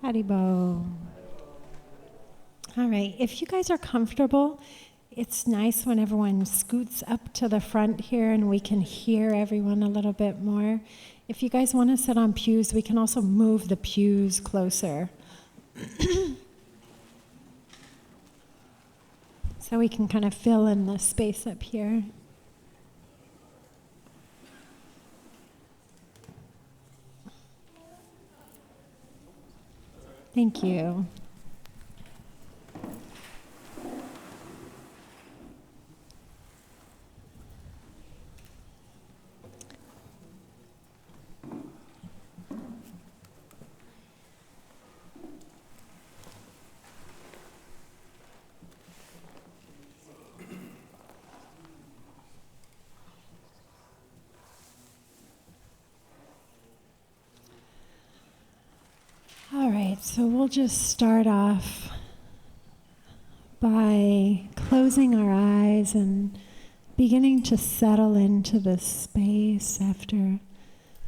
Haribo. All right, if you guys are comfortable, it's nice when everyone scoots up to the front here and we can hear everyone a little bit more. If you guys want to sit on pews, we can also move the pews closer. So we can kind of fill in the space up here. Thank you. All right, so we'll just start off by closing our eyes and beginning to settle into this space after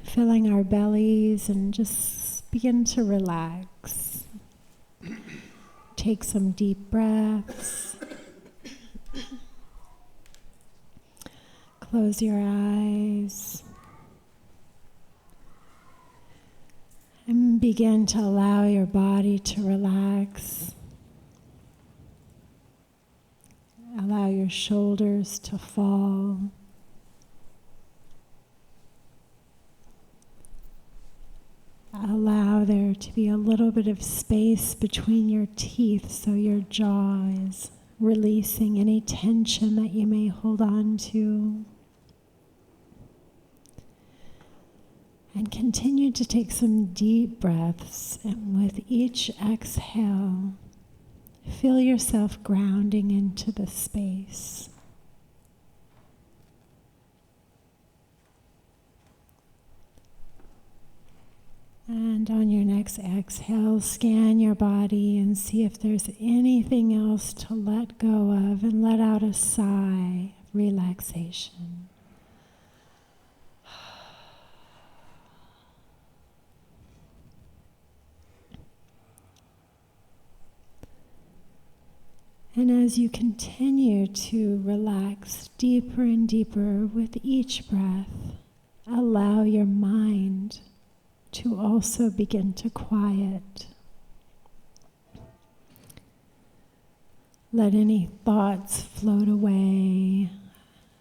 filling our bellies, and just begin to relax. Take some deep breaths. Close your eyes. And begin to allow your body to relax. Allow your shoulders to fall. Allow there to be a little bit of space between your teeth so your jaw is releasing any tension that you may hold on to. And continue to take some deep breaths, and with each exhale, feel yourself grounding into the space. And on your next exhale, scan your body and see if there's anything else to let go of, and let out a sigh of relaxation. And as you continue to relax deeper and deeper with each breath, allow your mind to also begin to quiet. Let any thoughts float away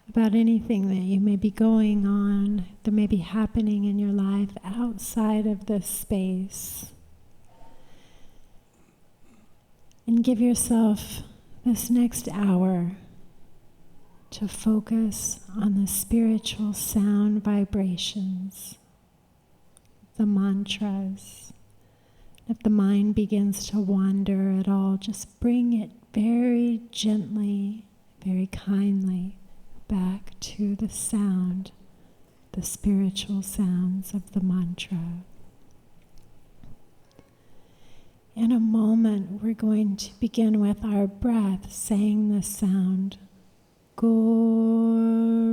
about anything that you may be going on, that may be happening in your life outside of this space. And give yourself this next hour to focus on the spiritual sound vibrations, the mantras. If the mind begins to wander at all, just bring it very gently, very kindly back to the sound, the spiritual sounds of the mantra. In a moment, we're going to begin with our breath, saying the sound, Gauranga.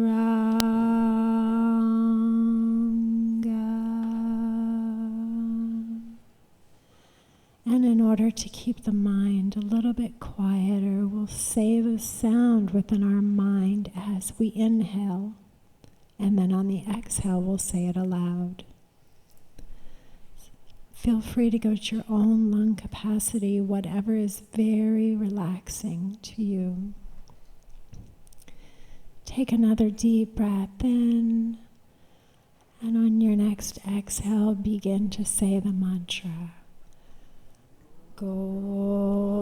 And in order to keep the mind a little bit quieter, we'll say the sound within our mind as we inhale, and then on the exhale, we'll say it aloud. Feel free to go to your own lung capacity, whatever is very relaxing to you. Take another deep breath in, and on your next exhale, begin to say the mantra. Gauranga.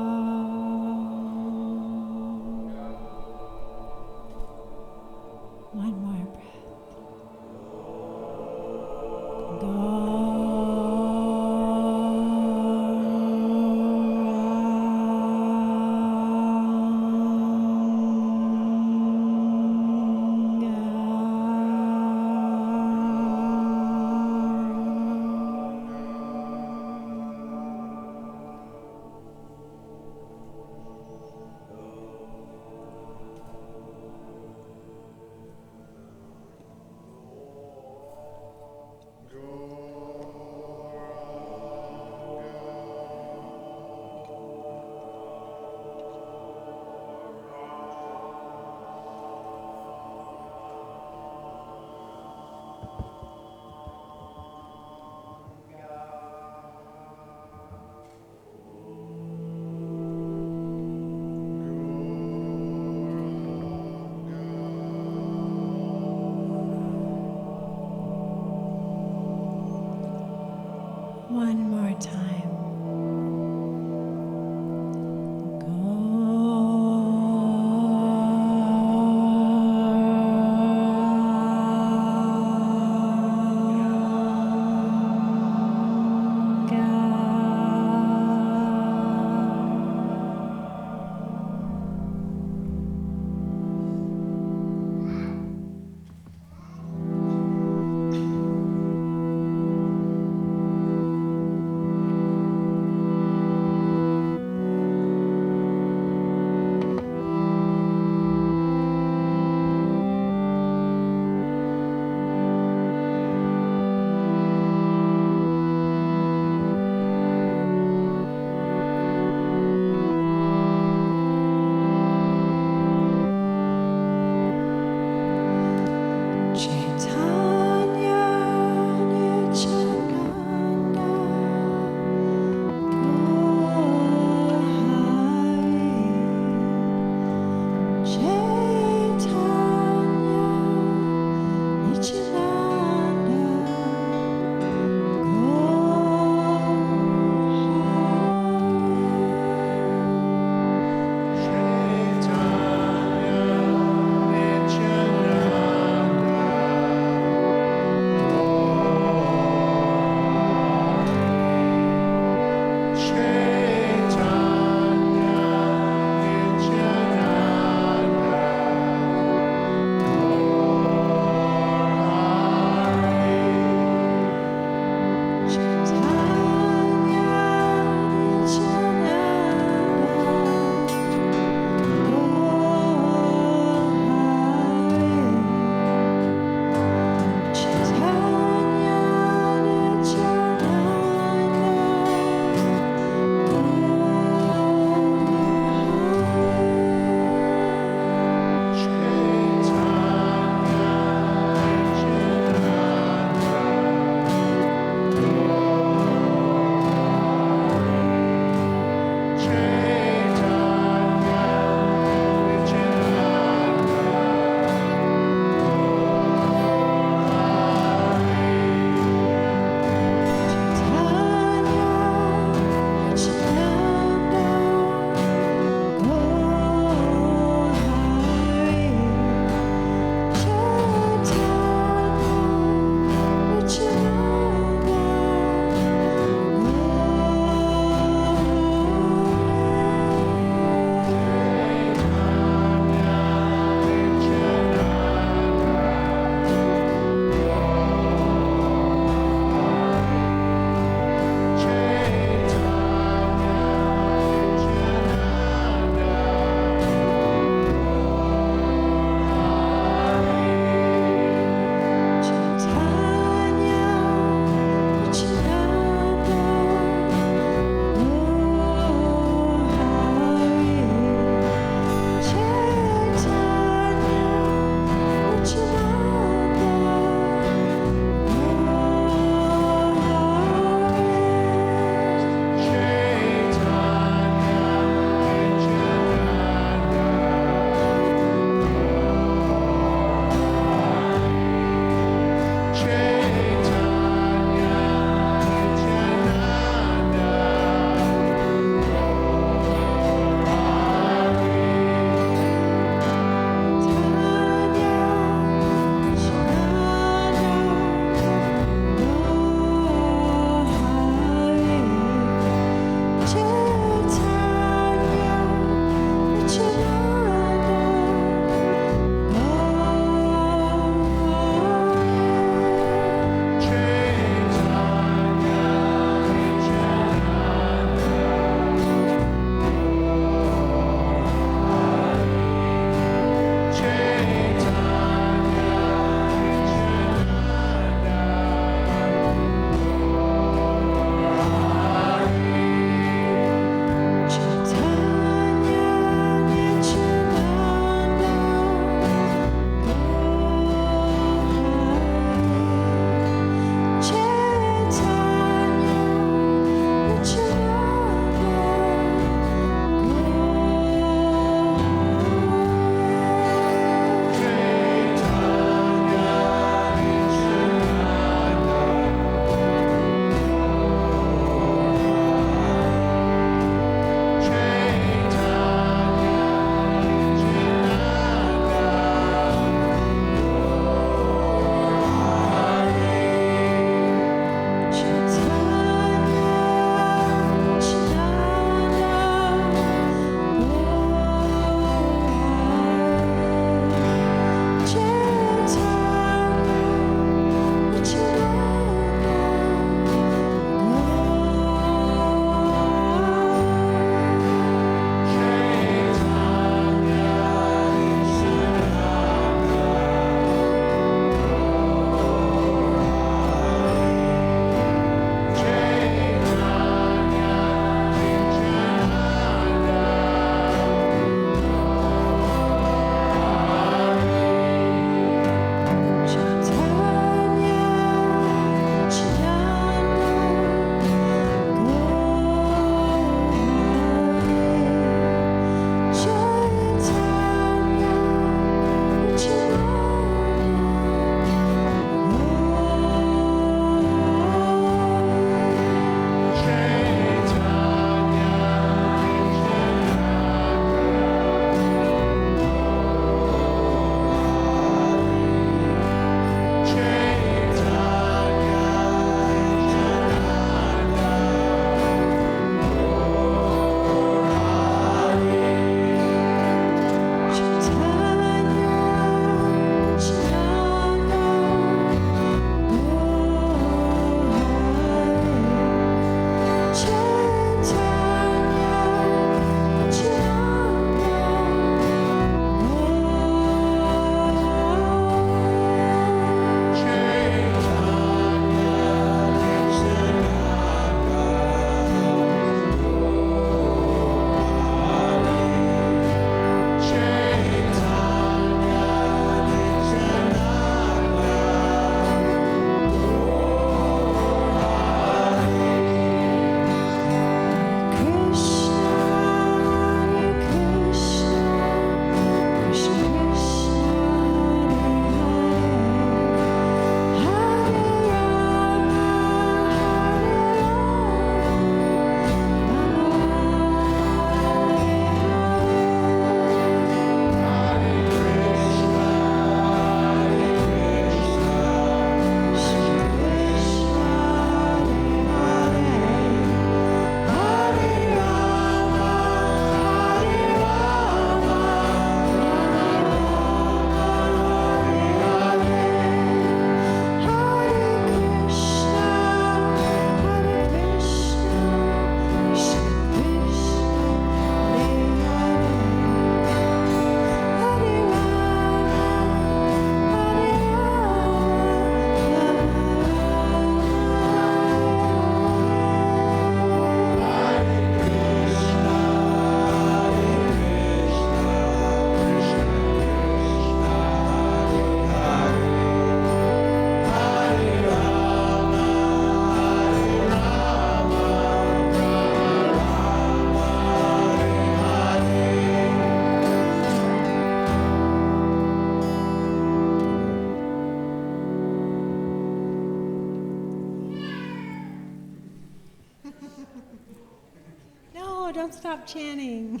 don't stop chanting.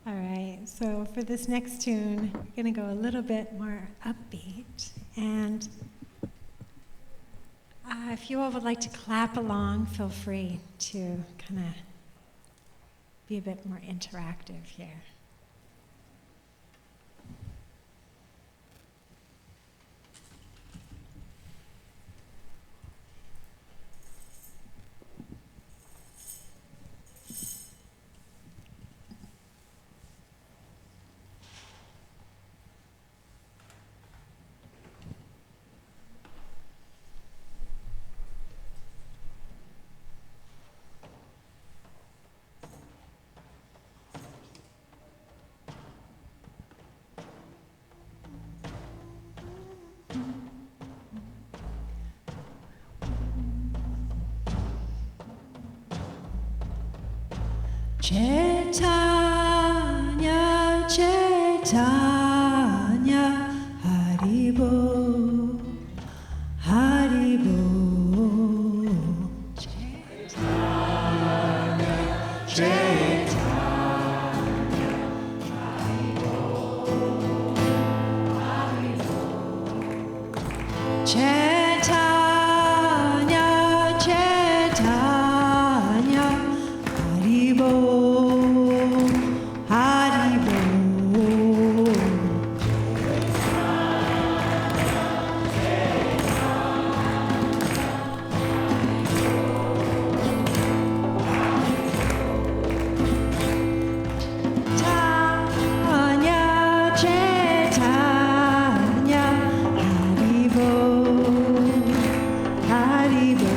All right, so for this next tune, we're going to go a little bit more upbeat. And if you all would like to clap along, feel free to kind of be a bit more interactive here. Chaitanya, Chaitanya, Haribo, Haribo. Chaitanya, Chaitanya, Haribo, Haribo. Chaitanya, Chaitanya, Haribo.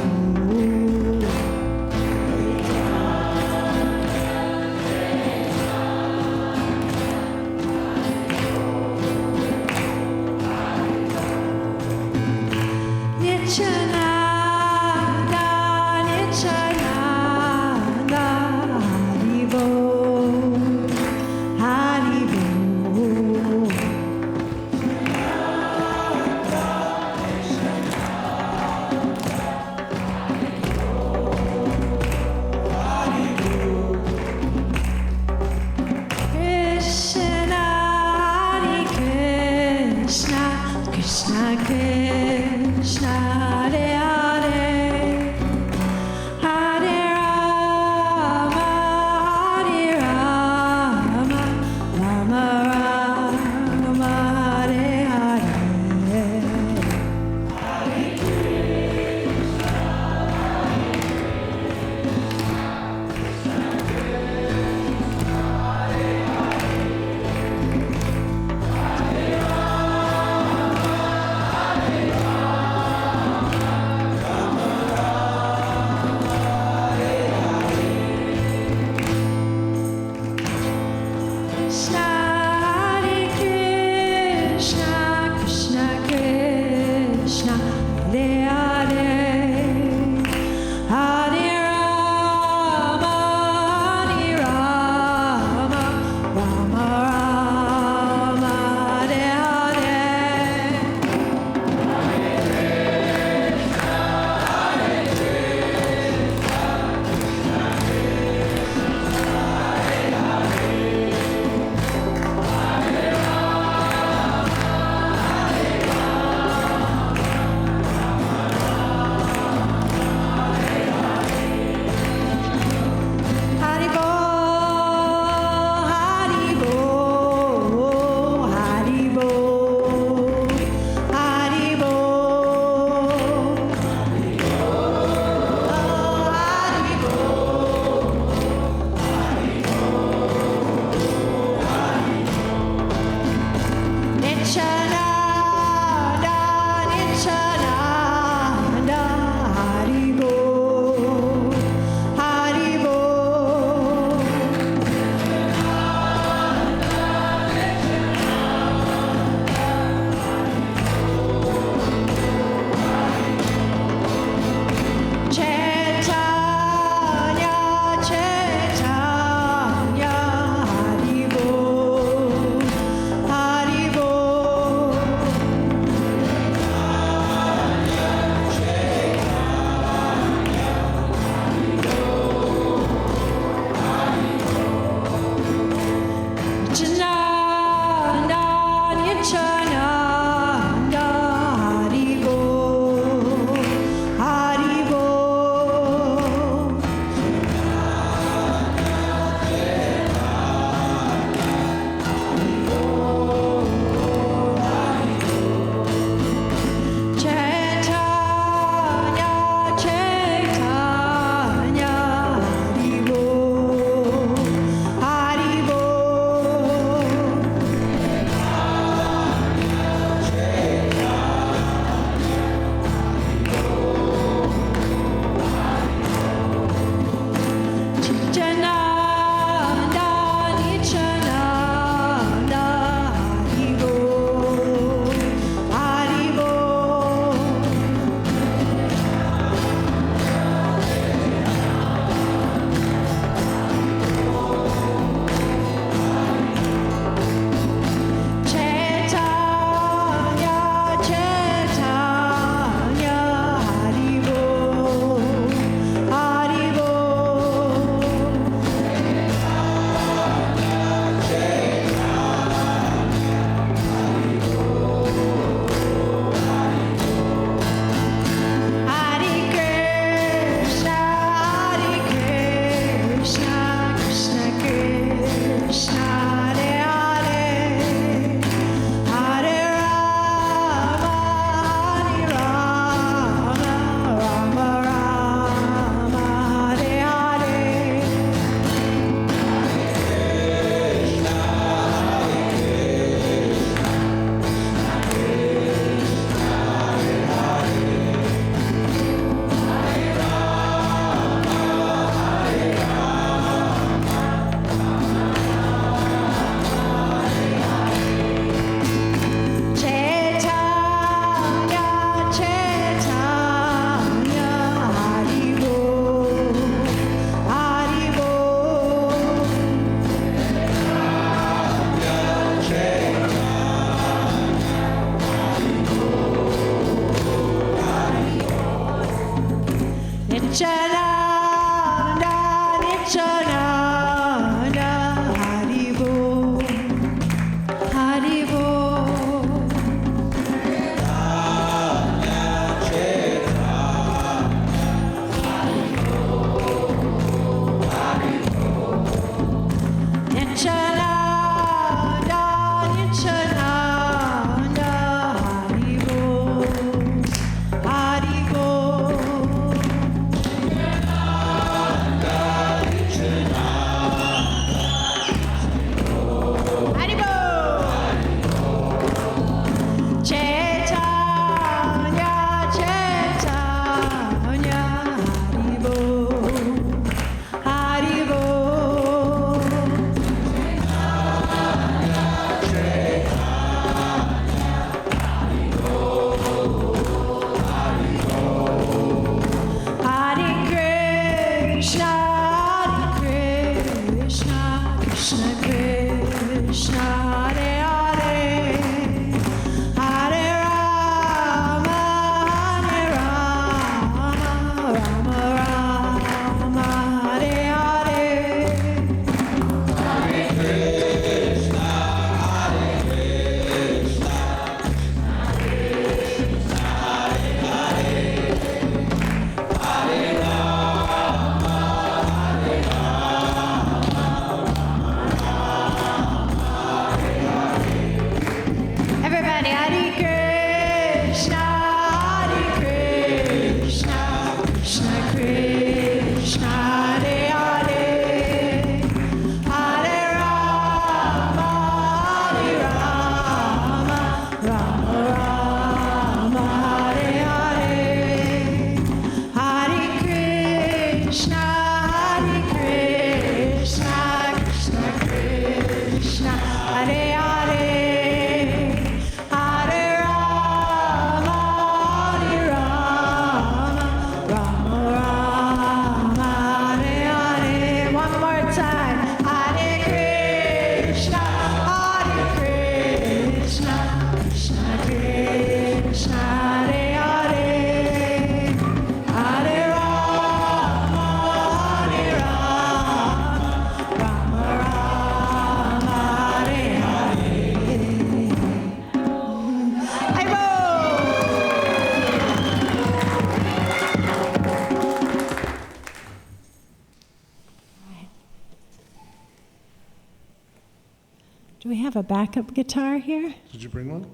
Do we have a backup guitar here? Did you bring one?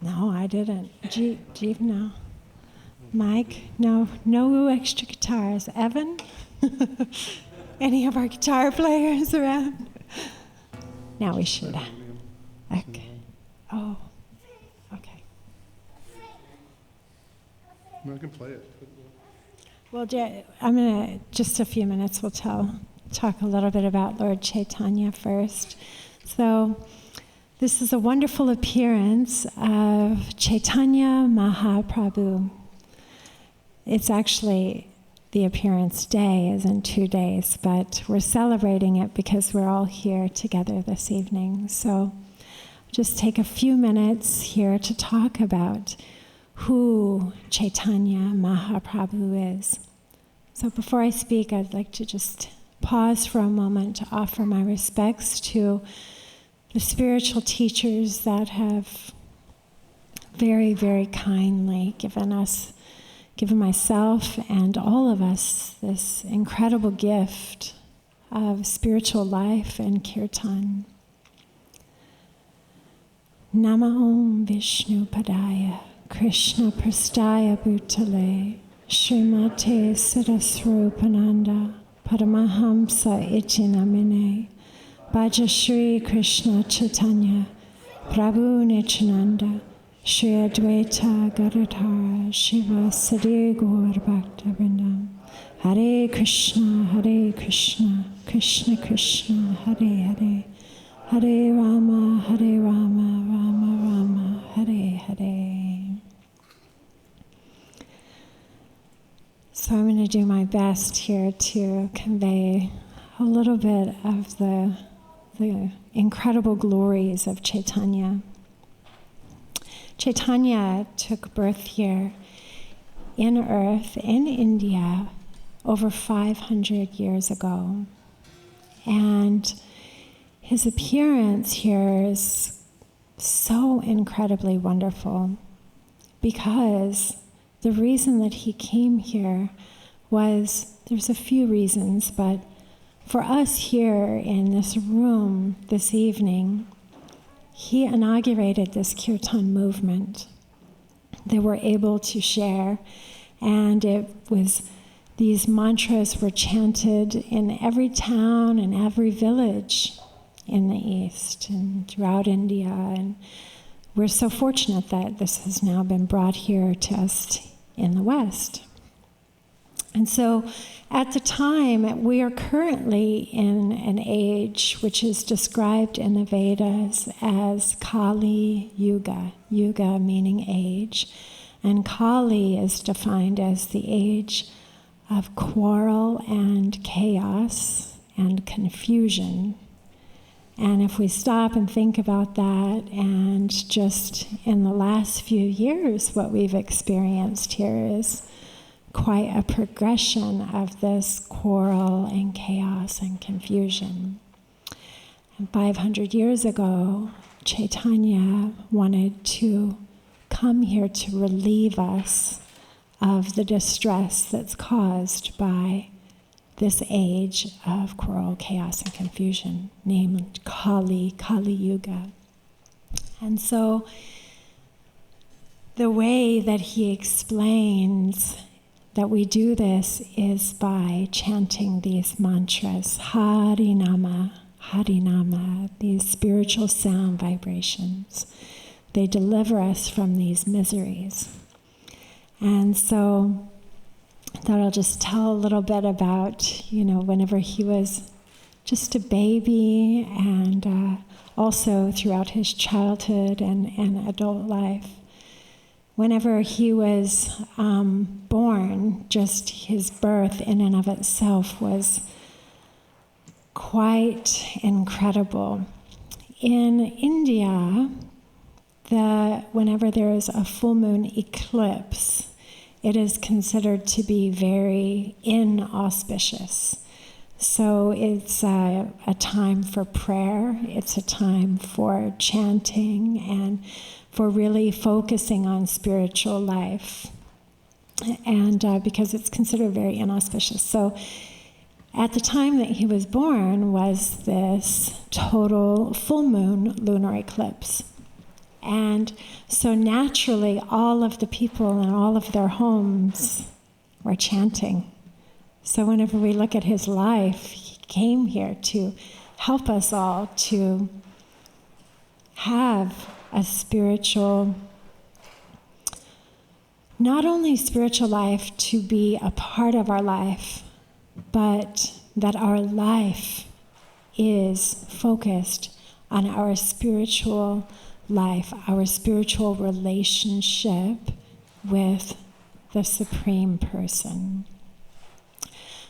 No, I didn't. Jeep, no. Mike, no extra guitars. Evan? Any of our guitar players around? Now we should. Okay. Oh, okay. No, I can play it. Well, I'm going to, just a few minutes, we'll talk a little bit about Lord Chaitanya first. So, this is a wonderful appearance of Chaitanya Mahaprabhu. It's actually, the appearance day is in 2 days, but we're celebrating it because we're all here together this evening. So just take a few minutes here to talk about who Chaitanya Mahaprabhu is. So before I speak, I'd like to just pause for a moment to offer my respects to the spiritual teachers that have very, very kindly given myself and all of us this incredible gift of spiritual life and kirtan. Namo Vishnu Padaya Krishna Prastaya Bhutale Srimate Saraswarupananda Paramahamsa Iti Namine Bhaja Shri Krishna Chaitanya Prabhu Nityananda Shri Advaita Gadadhara Shiva Sadi Gaur Bhakta Vrindam Hare Krishna Krishna Krishna Hare Hare Hare Rama Rama Rama Hare Hare. So I'm going to do my best here to convey a little bit of the incredible glories of Chaitanya. Chaitanya took birth here in earth in India over 500 years ago. And his appearance here is so incredibly wonderful because the reason that he came here was, there's a few reasons, but for us here in this room this evening, he inaugurated this kirtan movement that we're able to share, and these mantras were chanted in every town and every village in the East and throughout India, and we're so fortunate that this has now been brought here to us in the West. And so at the time, we are currently in an age which is described in the Vedas as Kali Yuga, Yuga meaning age, and Kali is defined as the age of quarrel and chaos and confusion. And if we stop and think about that, and just in the last few years, what we've experienced here is quite a progression of this quarrel and chaos and confusion. And 500 years ago, Chaitanya wanted to come here to relieve us of the distress that's caused by this age of quarrel, chaos, and confusion, named Kali Yuga. And so the way that he explains that we do this is by chanting these mantras, Harinama, Harinama, these spiritual sound vibrations. They deliver us from these miseries. And so I thought I'll just tell a little bit about, whenever he was just a baby, and also throughout his childhood and adult life. Whenever he was born, just his birth in and of itself was quite incredible. In India, whenever there is a full moon eclipse, it is considered to be very inauspicious. So it's a time for prayer, it's a time for chanting, and for really focusing on spiritual life, and because it's considered very inauspicious. So at the time that he was born was this total full moon lunar eclipse. And so naturally, all of the people in all of their homes were chanting. So whenever we look at his life, he came here to help us all to have a spiritual, not only spiritual life to be a part of our life, but that our life is focused on our spiritual life, our spiritual relationship with the Supreme Person.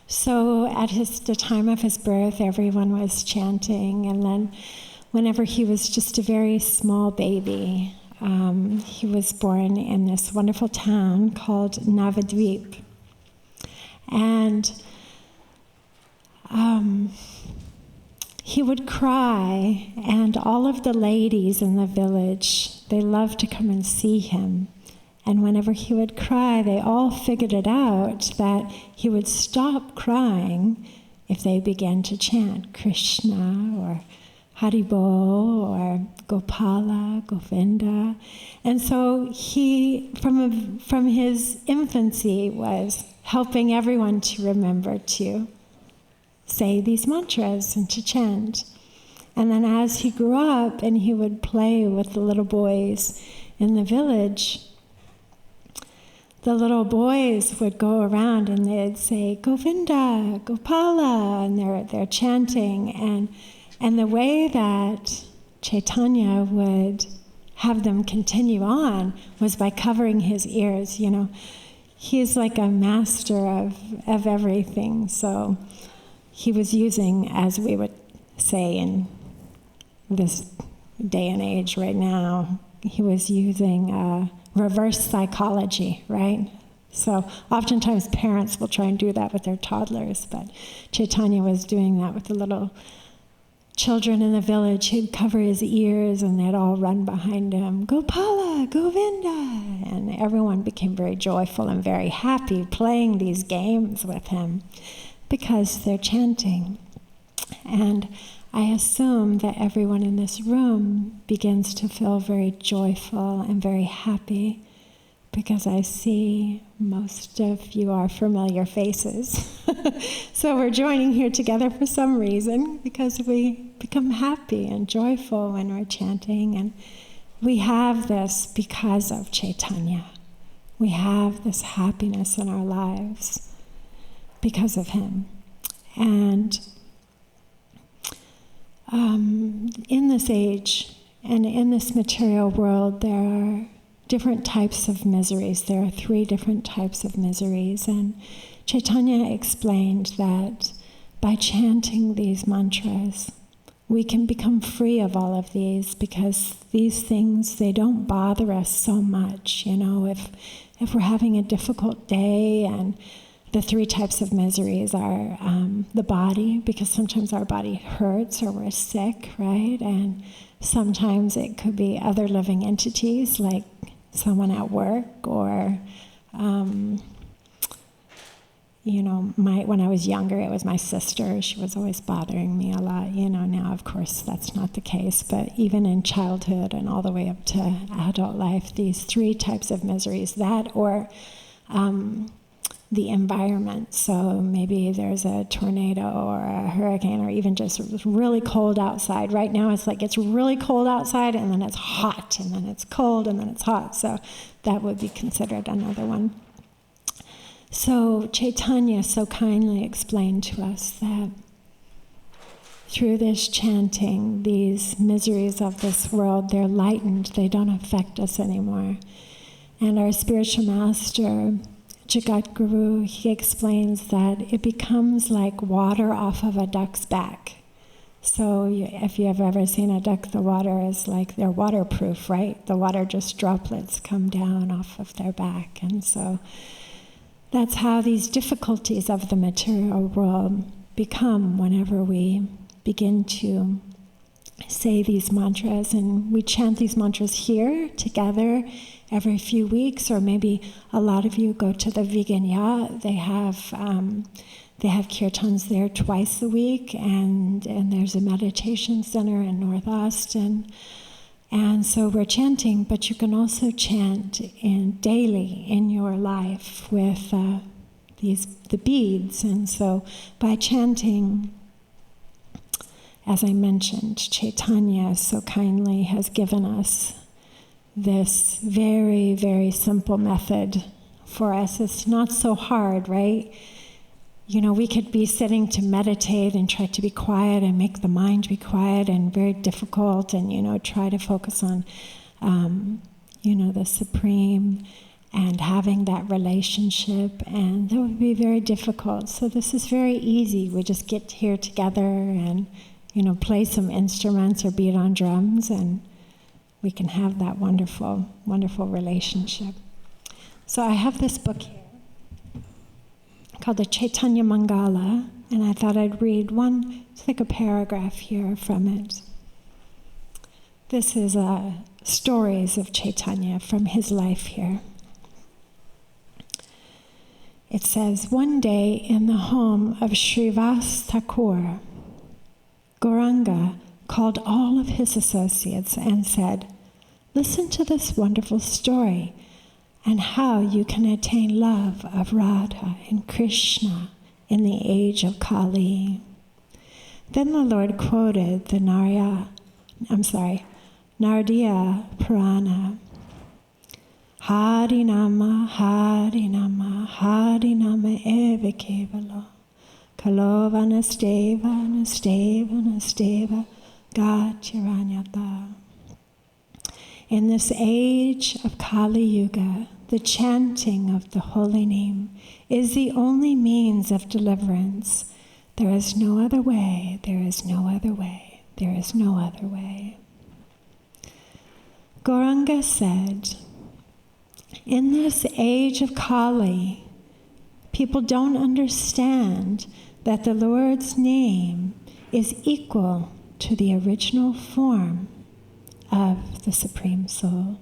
So at the time of his birth, everyone was chanting, and then whenever he was just a very small baby, he was born in this wonderful town called Navadvip. And he would cry, and all of the ladies in the village, they loved to come and see him. And whenever he would cry, they all figured it out that he would stop crying if they began to chant Krishna or Haribo or Gopala, Govinda. And so he, from his infancy, was helping everyone to remember to say these mantras and to chant. And then as he grew up and he would play with the little boys in the village, the little boys would go around and they'd say, Govinda, Gopala, and they're chanting. And the way that Chaitanya would have them continue on was by covering his ears. You know, he's like a master of everything. So he was using, as we would say in this day and age right now, he was using reverse psychology, right? So oftentimes parents will try and do that with their toddlers, but Chaitanya was doing that with the little children in the village. He'd cover his ears and they'd all run behind him, Gopala, Govinda, and everyone became very joyful and very happy playing these games with him because they're chanting. And I assume that everyone in this room begins to feel very joyful and very happy because I see most of you are familiar faces. So we're joining here together for some reason because we become happy and joyful when we're chanting, and we have this because of Chaitanya. We have this happiness in our lives because of him. And in this age and in this material world, there are different types of miseries. There are 3 different types of miseries. And Chaitanya explained that by chanting these mantras, we can become free of all of these because these things, they don't bother us so much. You know, if we're having a difficult day, and the 3 types of miseries are the body, because sometimes our body hurts or we're sick, right? And sometimes it could be other living entities like someone at work, or, when I was younger, it was my sister. She was always bothering me a lot. You know, now, of course, that's not the case. But even in childhood and all the way up to adult life, these 3 types of miseries, that or the environment. So maybe there's a tornado or a hurricane, or even just really cold outside. Right now it's like it's really cold outside, and then it's hot, and then it's cold, and then it's hot. So that would be considered another one. So Chaitanya so kindly explained to us that through this chanting, these miseries of this world, they're lightened, they don't affect us anymore. And our spiritual master, Jagat Guru, he explains that it becomes like water off of a duck's back. So if you have ever seen a duck, the water is like, they're waterproof, right? The water just droplets come down off of their back. And so that's how these difficulties of the material world become whenever we begin to say these mantras. And we chant these mantras here together every few weeks, or maybe a lot of you go to the vegan yacht. They They have kirtans there twice a week, and there's a meditation center in North Austin. And so we're chanting, but you can also chant daily in your life with the beads. And so by chanting, as I mentioned, Chaitanya so kindly has given us this very, very simple method for us. It's not so hard, right? You know, we could be sitting to meditate and try to be quiet and make the mind be quiet, and very difficult, and, try to focus on, the Supreme and having that relationship, and that would be very difficult. So this is very easy. We just get here together and, play some instruments or beat on drums, and we can have that wonderful, wonderful relationship. So I have this book here called the Chaitanya Mangala, and I thought I'd read it's like a paragraph here from it. This is stories of Chaitanya from his life here. It says, one day in the home of Srivas Thakur, Gauranga called all of his associates and said, listen to this wonderful story and how you can attain love of Radha and Krishna in the age of Kali. Then the Lord quoted the Naradiya Purana. Harinama, Harinama, Harinama eva kevala. Kalova nasteva, nasteva, nasteva, gatiranyata. In this age of Kali Yuga, the chanting of the holy name is the only means of deliverance. There is no other way, there is no other way, there is no other way. Gauranga said, in this age of Kali, people don't understand that the Lord's name is equal to the original form of the Supreme Soul.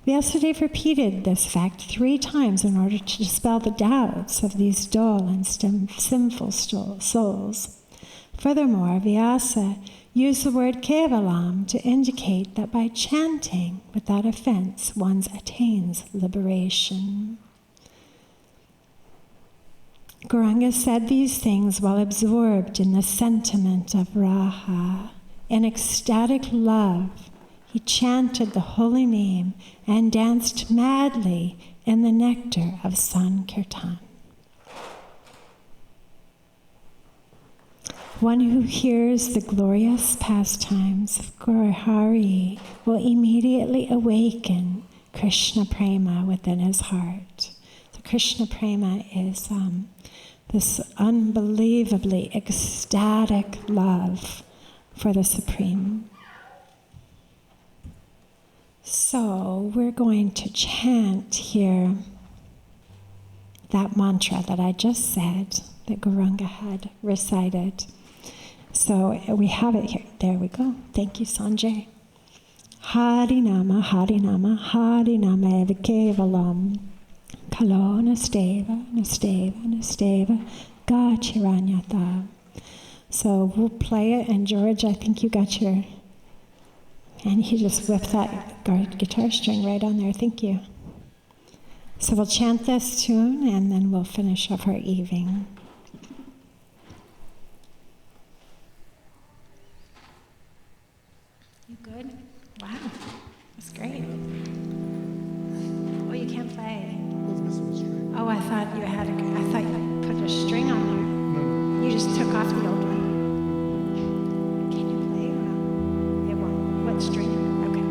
Vyasadeva repeated this fact 3 times in order to dispel the doubts of these dull and sinful souls. Furthermore, Vyasa used the word kevalam to indicate that by chanting without offense, one attains liberation. Gauranga said these things while absorbed in the sentiment of Raha. In ecstatic love, he chanted the holy name and danced madly in the nectar of Sankirtan. One who hears the glorious pastimes of Gaurahari will immediately awaken Krishna Prema within his heart. So Krishna Prema is this unbelievably ecstatic love for the Supreme. So we're going to chant here that mantra that I just said, that Gauranga had recited. So we have it here. There we go. Thank you, Sanjay. Harinama, Harinama, Harinama eva kevalam. Kalo nasteva, nasteva, nasteva, gachiranyata. So we'll play it, and George, I think you got your, and he just whipped that guitar string right on there. Thank you. So we'll chant this tune, and then we'll finish off our evening. You good? Wow, that's great. Oh, you can't play. I was missing a string. Oh, I thought you put a string on there. No. You just took off the old one. Can you play or no? It won't. What string? Okay.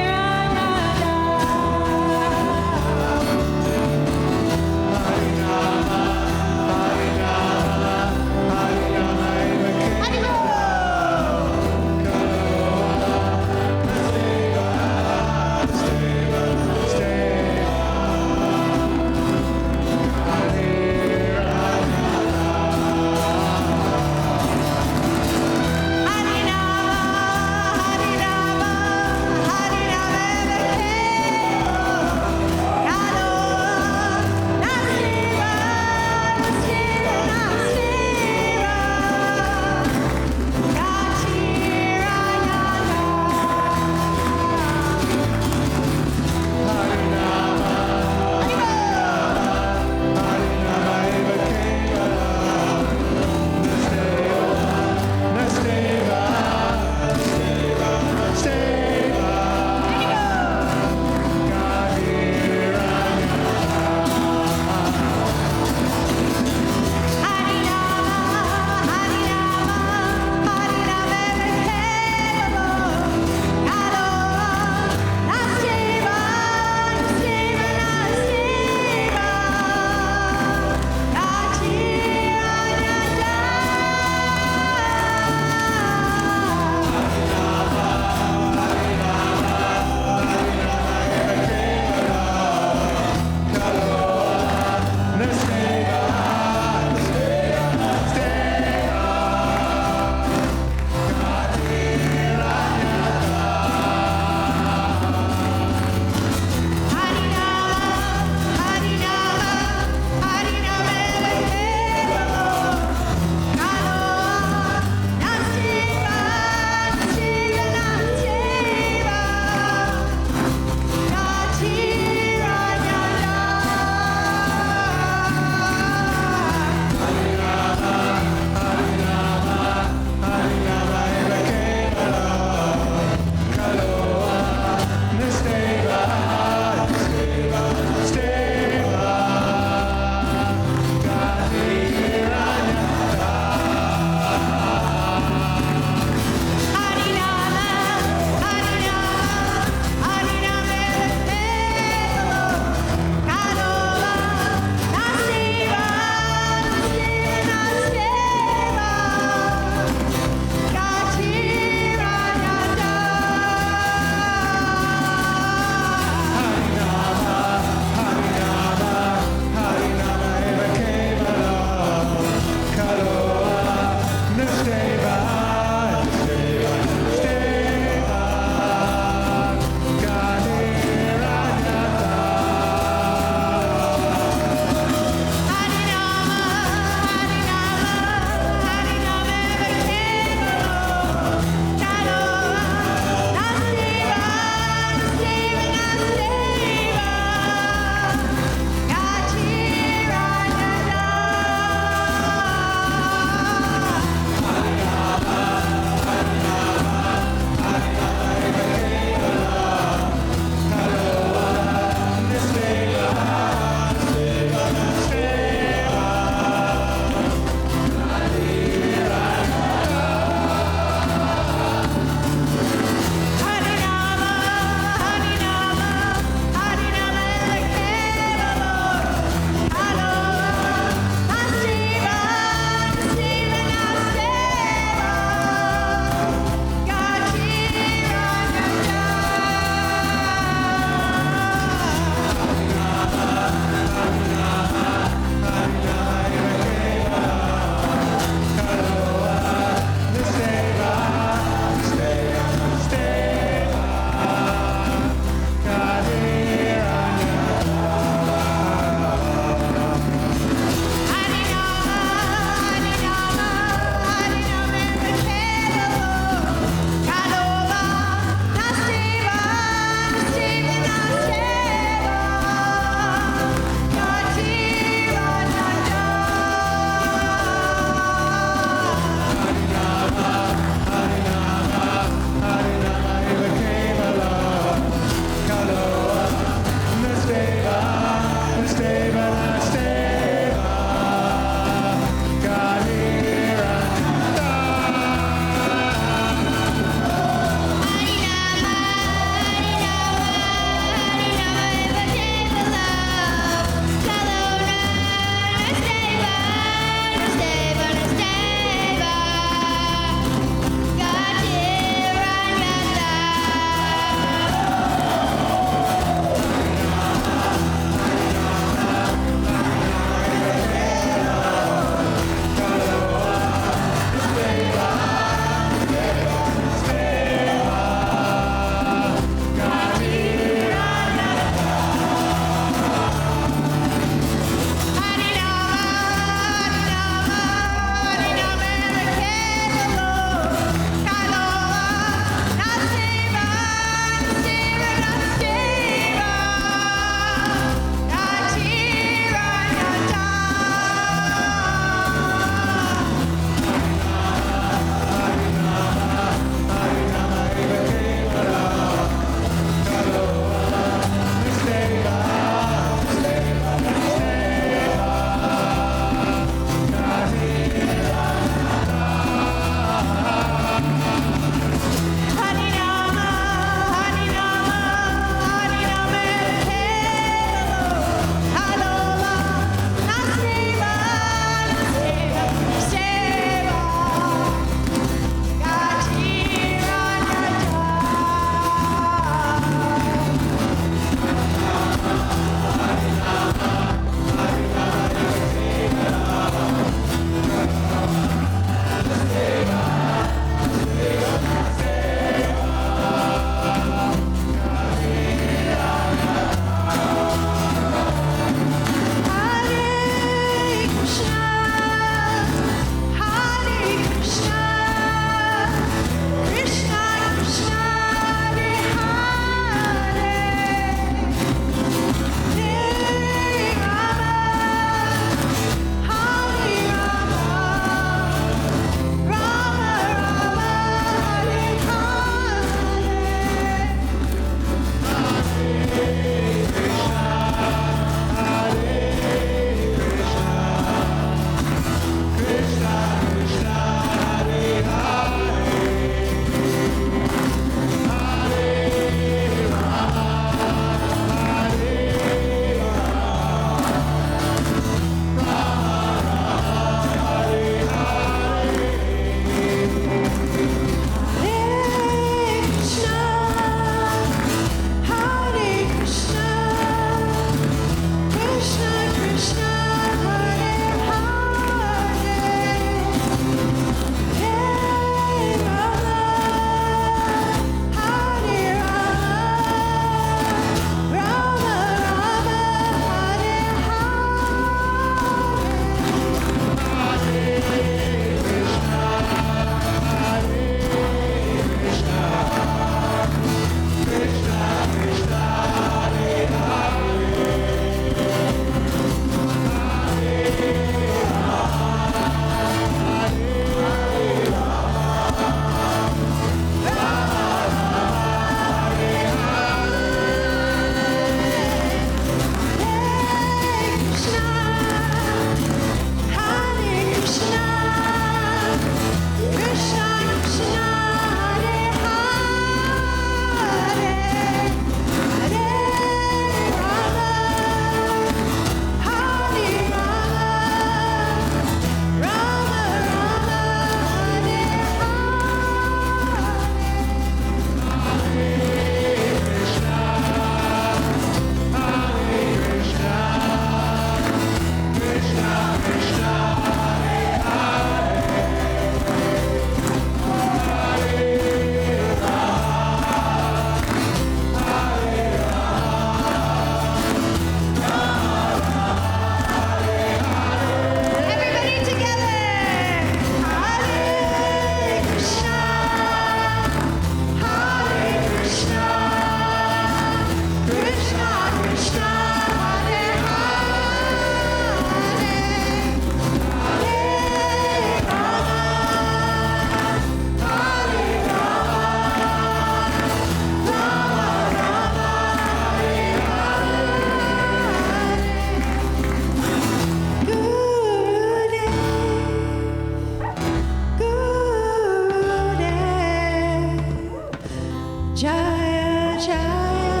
Jaya Jaya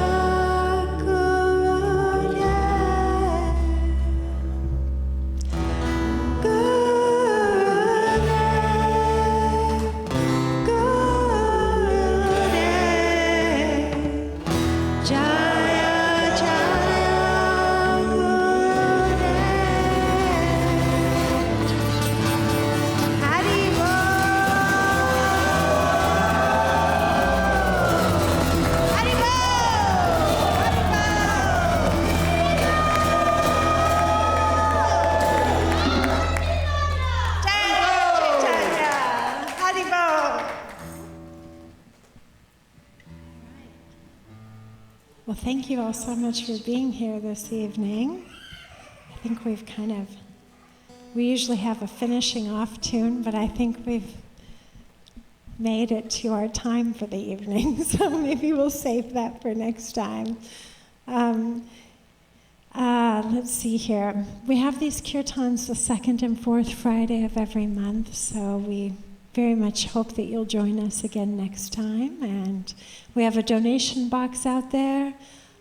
Gurudev, Gurudev, Gurudev, Jaya Jaya Gurudev. Hari Well, thank you all so much for being here this evening. I think we usually have a finishing off tune, but I think we've made it to our time for the evening, so maybe we'll save that for next time. Let's see here. We have these kirtans the second and fourth Friday of every month, so we very much hope that you'll join us again next time. And we have a donation box out there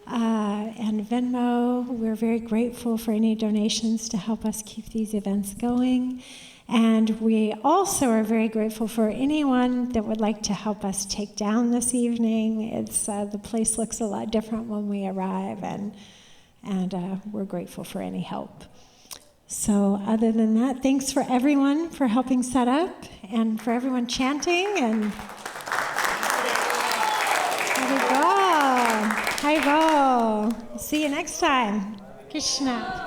and Venmo. We're very grateful for any donations to help us keep these events going. And we also are very grateful for anyone that would like to help us take down this evening. It's the place looks a lot different when we arrive, and we're grateful for any help. So other than that, thanks for everyone for helping set up and for everyone chanting. And Haribo. See you next time. Krishna.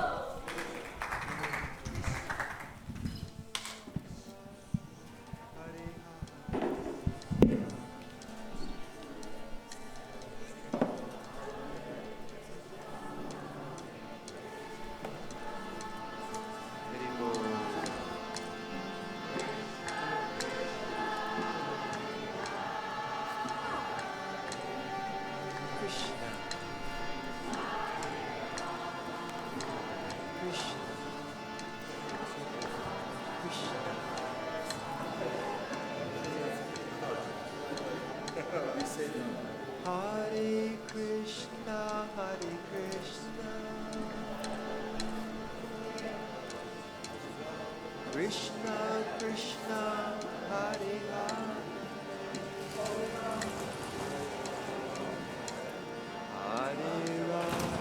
Hare Krishna, Hare Krishna, Krishna Krishna, Hare Hare, Hare Rama, Hare Hare.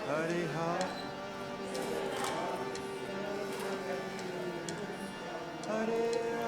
Hare Hare.